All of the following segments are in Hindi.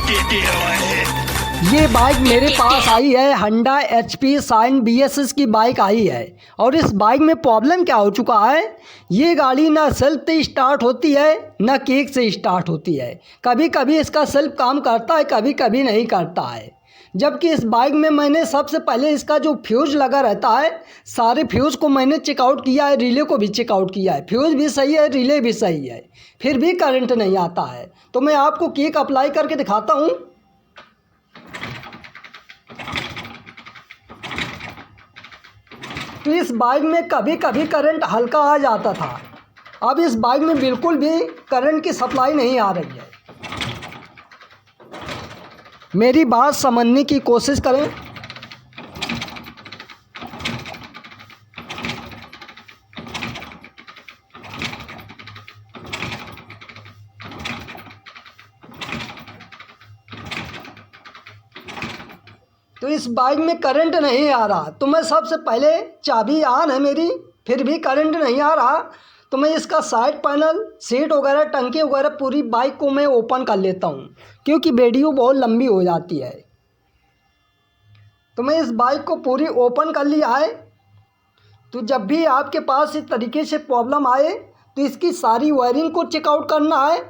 ये बाइक मेरे पास आई है Honda HP शाइन BSS की बाइक आई है। और इस बाइक में प्रॉब्लम क्या हो चुका है, ये गाड़ी ना सेल्फ से स्टार्ट होती है ना किक से स्टार्ट होती है। कभी कभी इसका सेल्फ काम करता है, कभी कभी नहीं करता है। जबकि इस बाइक में मैंने सबसे पहले इसका जो फ्यूज़ लगा रहता है, सारे फ्यूज़ को मैंने चेकआउट किया है, रिले को भी चेकआउट किया है। फ्यूज़ भी सही है, रिले भी सही है, फिर भी करंट नहीं आता है। तो मैं आपको किक अप्लाई करके दिखाता हूँ। तो इस बाइक में कभी कभी करंट हल्का आ जाता था। अब इस बाइक में बिल्कुल भी करंट की सप्लाई नहीं आ रही है। मेरी बात समझने की कोशिश करें। तो इस बाइक में करंट नहीं आ रहा। तो मैं सबसे पहले, चाबी ऑन है मेरी, फिर भी करंट नहीं आ रहा, तो मैं इसका साइड पैनल, सीट वगैरह, टंकी वगैरह पूरी बाइक को मैं ओपन कर लेता हूँ, क्योंकि वीडियो बहुत लंबी हो जाती है। तो मैं इस बाइक को पूरी ओपन कर लिया है। तो जब भी आपके पास इस तरीके से प्रॉब्लम आए तो इसकी सारी वायरिंग को चेकआउट करना है,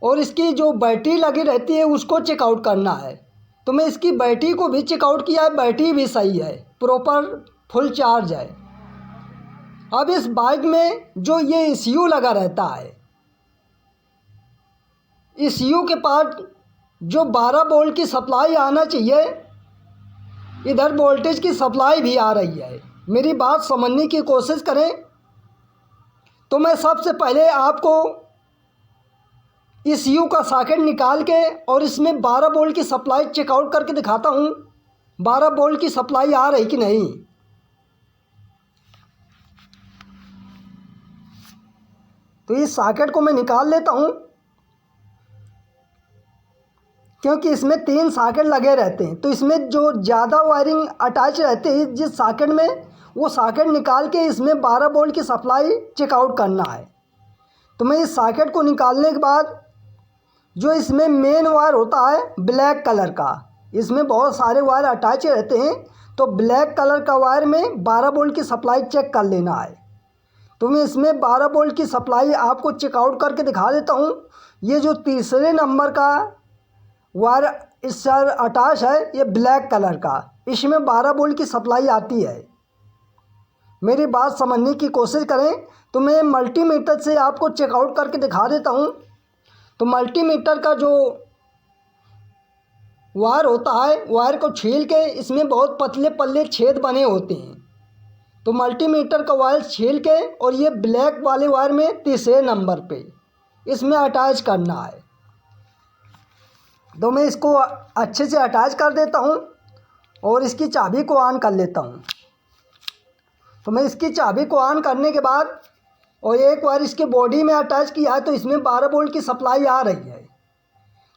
और इसकी जो बैटरी लगी रहती है उसको चेकआउट करना है। तो मैं इसकी बैटरी को भी चेकआउट किया है, बैटरी भी सही है, प्रॉपर फुल चार्ज है। अब इस बाइक में जो ये ECU लगा रहता है, ECU के पास जो 12 वोल्ट की सप्लाई आना चाहिए, इधर वोल्टेज की सप्लाई भी आ रही है। मेरी बात समझने की कोशिश करें। तो मैं सबसे पहले आपको ECU का सॉकेट निकाल के और इसमें 12 वोल्ट की सप्लाई चेकआउट करके दिखाता हूँ, 12 वोल्ट की सप्लाई आ रही कि नहीं। तो इस सॉकेट को मैं निकाल लेता हूँ, क्योंकि इसमें 3 सॉकेट लगे रहते हैं। तो इसमें जो ज़्यादा वायरिंग अटैच रहते हैं जिस सॉकेट में, वो सॉकेट निकाल के इसमें 12 वोल्ट की सप्लाई चेकआउट करना है। तो मैं इस सॉकेट को निकालने के बाद जो इसमें मेन वायर होता है ब्लैक कलर का, इसमें बहुत सारे वायर अटैच रहते हैं, तो ब्लैक कलर का वायर में 12 वोल्ट की सप्लाई चेक कर लेना है। तो मैं इसमें 12 वोल्ट की सप्लाई आपको चेकआउट करके दिखा देता हूँ। ये जो तीसरे नंबर का वायर इससे अटैच है, ये ब्लैक कलर का, इसमें 12 वोल्ट की सप्लाई आती है। मेरी बात समझने की कोशिश करें। तो मैं मल्टीमीटर से आपको चेकआउट करके दिखा देता हूँ। तो मल्टीमीटर का जो वायर होता है, वायर को छील के इसमें बहुत पतले पतले छेद बने होते हैं। तो मल्टीमीटर का वायर छील के और ये ब्लैक वाले वायर में तीसरे नंबर पे इसमें अटैच करना है। तो मैं इसको अच्छे से अटैच कर देता हूँ और इसकी चाबी को ऑन कर लेता हूँ। तो मैं इसकी चाबी को ऑन करने के बाद और एक वायर इसके बॉडी में अटैच किया है, तो इसमें 12 वोल्ट की सप्लाई आ रही है।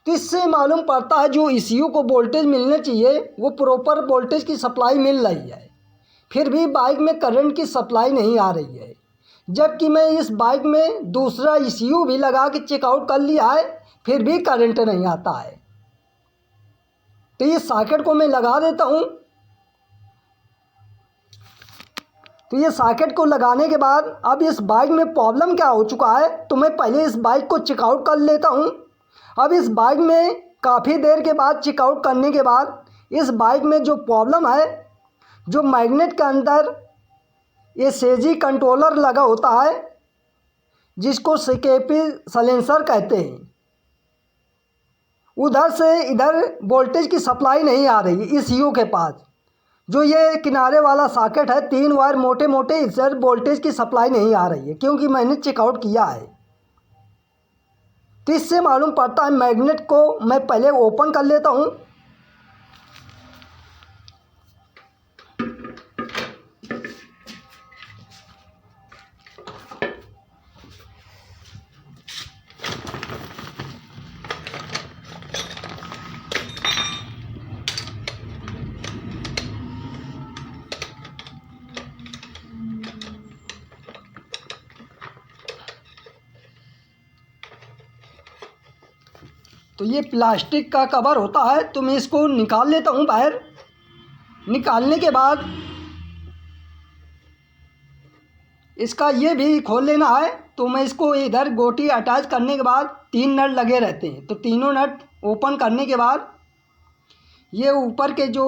तो इससे मालूम पड़ता है जो ECU को वोल्टेज मिलने चाहिए वो प्रॉपर वोल्टेज की सप्लाई मिल रही है, फिर भी बाइक में करंट की सप्लाई नहीं आ रही है। जबकि मैं इस बाइक में दूसरा ECU भी लगा के चेकआउट कर लिया है, फिर भी करंट नहीं आता है। तो ये सॉकेट को मैं लगा देता हूँ। तो ये सॉकेट को लगाने के बाद अब इस बाइक में प्रॉब्लम क्या हो चुका है, तो मैं पहले इस बाइक को चेकआउट कर लेता हूँ। अब इस बाइक में काफ़ी देर के बाद चेकआउट करने के बाद इस बाइक में जो प्रॉब्लम है, जो मैग्नेट के अंदर ये सेजी कंट्रोलर लगा होता है, जिसको CKP सलेंसर कहते हैं, उधर से इधर वोल्टेज की सप्लाई नहीं आ रही ECU के पास। जो ये किनारे वाला सॉकेट है, 3 वायर मोटे मोटे, इधर वोल्टेज की सप्लाई नहीं आ रही है, क्योंकि मैंने चेकआउट किया है। तो इससे मालूम पड़ता है, मैग्नेट को मैं पहले ओपन कर लेता हूँ। तो तो ये प्लास्टिक का कवर होता है, तो मैं इसको निकाल लेता हूँ बाहर। निकालने के बाद इसका ये भी खोल लेना है। तो मैं इसको इधर गोटी अटैच करने के बाद 3 नट लगे रहते हैं, तो तीनों नट ओपन करने के बाद ये ऊपर के जो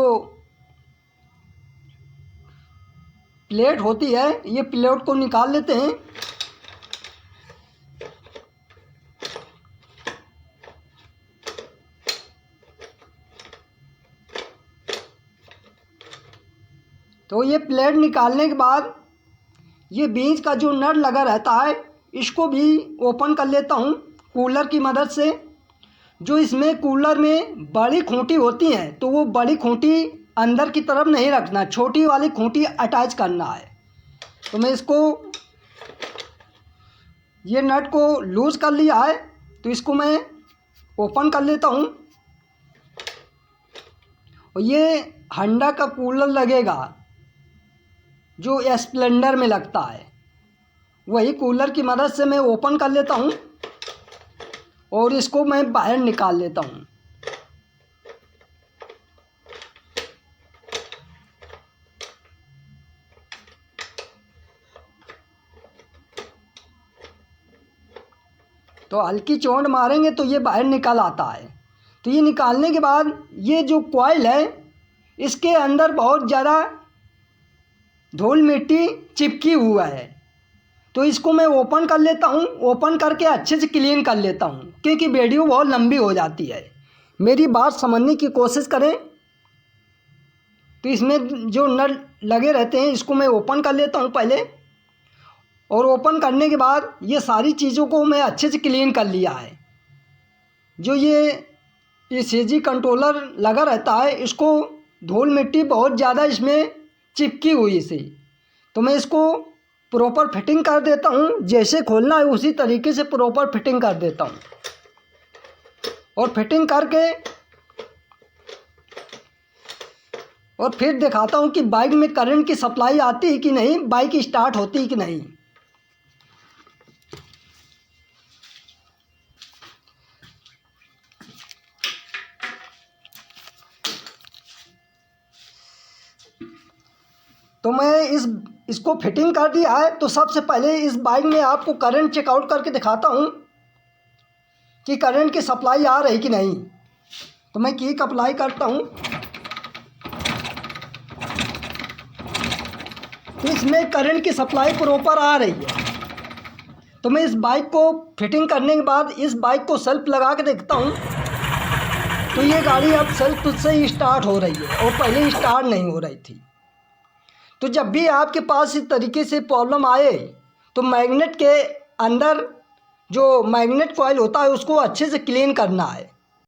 प्लेट होती है, ये प्लेट को निकाल लेते हैं। तो ये प्लेट निकालने के बाद ये बीच का जो नट लगा रहता है, इसको भी ओपन कर लेता हूँ कूलर की मदद से। जो इसमें कूलर में बड़ी खूंटी होती हैं, तो वो बड़ी खूंटी अंदर की तरफ नहीं रखना, छोटी वाली खूंटी अटैच करना है। तो मैं इसको ये नट को लूज़ कर लिया है, तो इसको मैं ओपन कर लेता हूँ। और ये होंडा का कूलर लगेगा जो स्प्लेंडर में लगता है, वही कूलर की मदद से मैं ओपन कर लेता हूँ और इसको मैं बाहर निकाल लेता हूँ। तो हल्की चोंड मारेंगे तो ये बाहर निकल आता है। तो ये निकालने के बाद ये जो कॉइल है, इसके अंदर बहुत ज़्यादा धूल मिट्टी चिपकी हुआ है, तो इसको मैं ओपन कर लेता हूँ। ओपन करके अच्छे से क्लीन कर लेता हूँ, क्योंकि वीडियो बहुत लंबी हो जाती है। मेरी बात समझने की कोशिश करें। तो इसमें जो नट लगे रहते हैं, इसको मैं ओपन कर लेता हूँ पहले। और ओपन करने के बाद ये सारी चीज़ों को मैं अच्छे से क्लीन कर लिया है। जो ये सीजी कंट्रोलर लगा रहता है, इसको धूल मिट्टी बहुत ज़्यादा इसमें चिपकी हुई से, तो मैं इसको प्रॉपर फिटिंग कर देता हूँ। जैसे खोलना है उसी तरीके से प्रॉपर फिटिंग कर देता हूँ। और फिटिंग करके और फिर दिखाता हूँ कि बाइक में करंट की सप्लाई आती है कि नहीं, बाइक स्टार्ट होती है कि नहीं। तो मैं इसको फिटिंग कर दिया है। तो सबसे पहले इस बाइक में आपको करंट चेकआउट करके दिखाता हूँ कि करंट की सप्लाई आ रही कि नहीं। तो मैं किक अप्लाई करता हूँ, तो इसमें करंट की सप्लाई प्रॉपर आ रही है। तो मैं इस बाइक को फिटिंग करने के बाद इस बाइक को सेल्फ लगा के देखता हूँ, तो ये गाड़ी अब सेल्फ से ही स्टार्ट हो रही है और पहले स्टार्ट नहीं हो रही थी। तो जब भी आपके पास इस तरीके से प्रॉब्लम आए, तो मैग्नेट के अंदर जो मैग्नेट कॉइल होता है उसको अच्छे से क्लीन करना है।